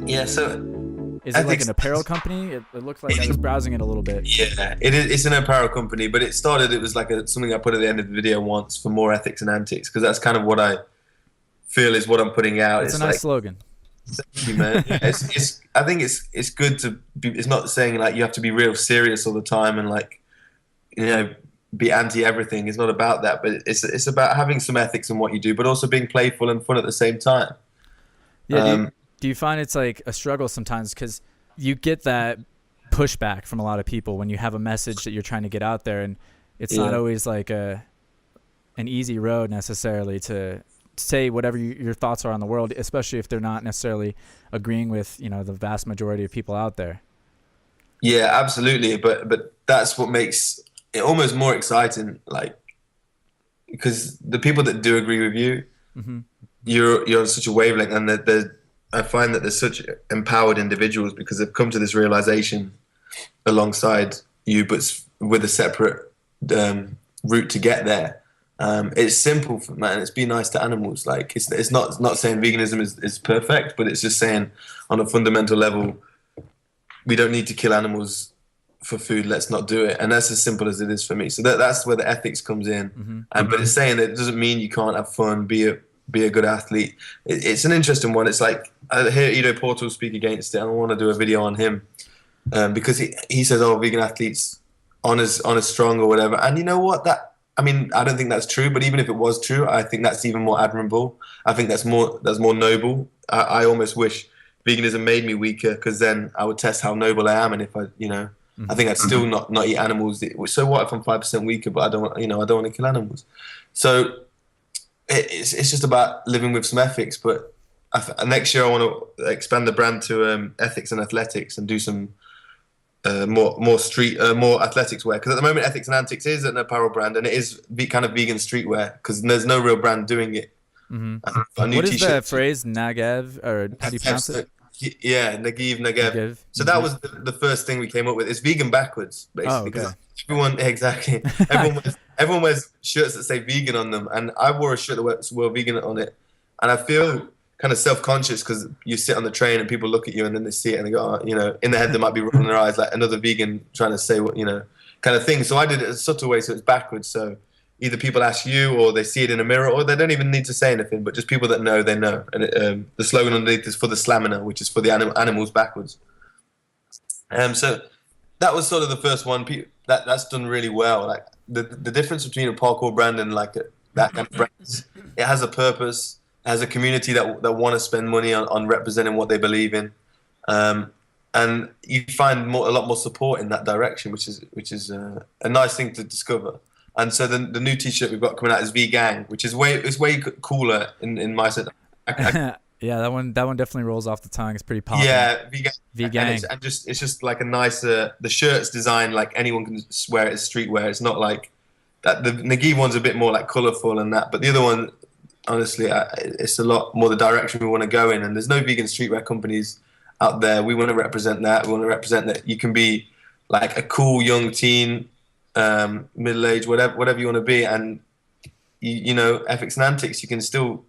Yeah, so Is it like ethics. an apparel company? It looked like I was browsing it a little bit. Yeah, it's an apparel company, but it was like something I put at the end of the video once for more ethics and antics, because that's kind of what I feel is what I'm putting out. It's a It's nice like, slogan. thank you, man. Yeah, I think it's good to be. It's not saying like you have to be real serious all the time and like, you know, be anti everything. It's not about that, but it's about having some ethics in what you do, but also being playful and fun at the same time. Yeah. Um, Do you find it's like a struggle sometimes because you get that pushback from a lot of people when you have a message that you're trying to get out there, and it's not yeah. always like an easy road necessarily to say whatever your thoughts are on the world, especially if they're not necessarily agreeing with the vast majority of people out there. Yeah, absolutely. But that's what makes it almost more exciting. Like, because the people that do agree with you, Hmm. you're on such a wavelength, and that I find that there's such empowered individuals because they've come to this realization alongside you, but with a separate route to get there. It's simple, man. It's be nice to animals. Like it's not saying veganism is perfect, but it's just saying on a fundamental level we don't need to kill animals for food. Let's not do it, and that's as simple as it is for me. So that's where the ethics comes in. Hmm. But it's saying that it doesn't mean you can't have fun, be a good athlete. It's an interesting one. It's like I hear Ido Portal speak against it, and I want to do a video on him because he says, "Oh, vegan athletes on as strong or whatever." And you know what? I mean, I don't think that's true. But even if it was true, I think that's even more admirable. I think that's more noble. I almost wish veganism made me weaker because then I would test how noble I am, and if I Hmm. think I'd still not eat animals. So what if I'm 5% weaker, but I don't want to kill animals. So it's just about living with some ethics. But next year I want to expand the brand to ethics and athletics and do some more athletics wear, because at the moment Ethics and Antics is an apparel brand and it is kind of vegan streetwear because there's no real brand doing it. Hmm. A new What is the t-shirt. phrase Nagev, or how do you pronounce it? Yeah, Nagev. Nagev. So that was the first thing we came up with. It's vegan backwards, Oh, basically, okay. because everyone exactly everyone wears shirts that say vegan on them, and I wore a shirt that wore vegan on it, and I feel kind of self-conscious because you sit on the train and people look at you and then they see it and they go, oh, in their head they might be rolling their eyes like another vegan trying to say what kind of thing. So I did it in a subtle way, so it's backwards. So either people ask you or they see it in a mirror or they don't even need to say anything, but just people that know, they know. And the slogan underneath is for the slamina, which is for the animals backwards. So that was sort of the first one. That's done really well. Like the difference between a parkour brand and like that kind of brand is it has a purpose, it has a community that want to spend money on representing what they believe in. And you find a lot more support in that direction, which is a nice thing to discover. And so the new T-shirt we've got coming out is V Gang, which is way cooler in my sense. Yeah, that one definitely rolls off the tongue. It's pretty popping. Yeah, V Gang, V and gang. it's just like a nicer. The shirt's designed like anyone can wear it as streetwear. It's not like that. The Nagib one's a bit more like colourful and that, but the other one, honestly, it's a lot more the direction we want to go in. And there's no vegan streetwear companies out there. We want to represent that. We want to represent that you can be like a cool young teen, middle age, whatever you want to be, and ethics and antics. You can still,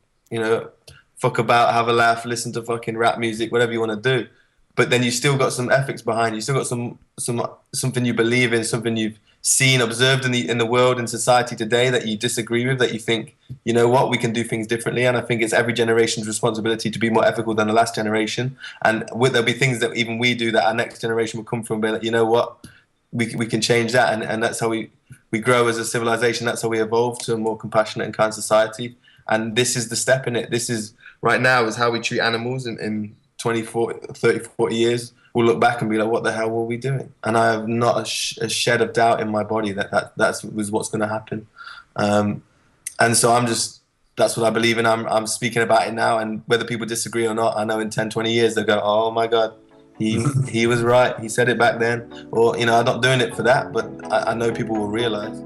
fuck about, have a laugh, listen to fucking rap music, whatever you want to do. But then you still got some ethics behind you. You still got something you believe in, something you've seen, observed in the world, in society today that you disagree with, that you think, you know what, we can do things differently. And I think it's every generation's responsibility to be more ethical than the last generation. And there'll be things that even we do that our next generation will come from, but you know what, we can change that, and that's how we grow as a civilization. That's how we evolve to a more compassionate and kind society. And this is the step in it. This is right now is how we treat animals in 20, 40, 30, 40 years. We'll look back and be like, what the hell were we doing? And I have not a shed of doubt in my body that was what's going to happen. And so that's what I believe in. I'm speaking about it now, and whether people disagree or not, I know in 10, 20 years they'll go, oh my God, he was right. He said it back then. Or, I'm not doing it for that, but I know people will realize.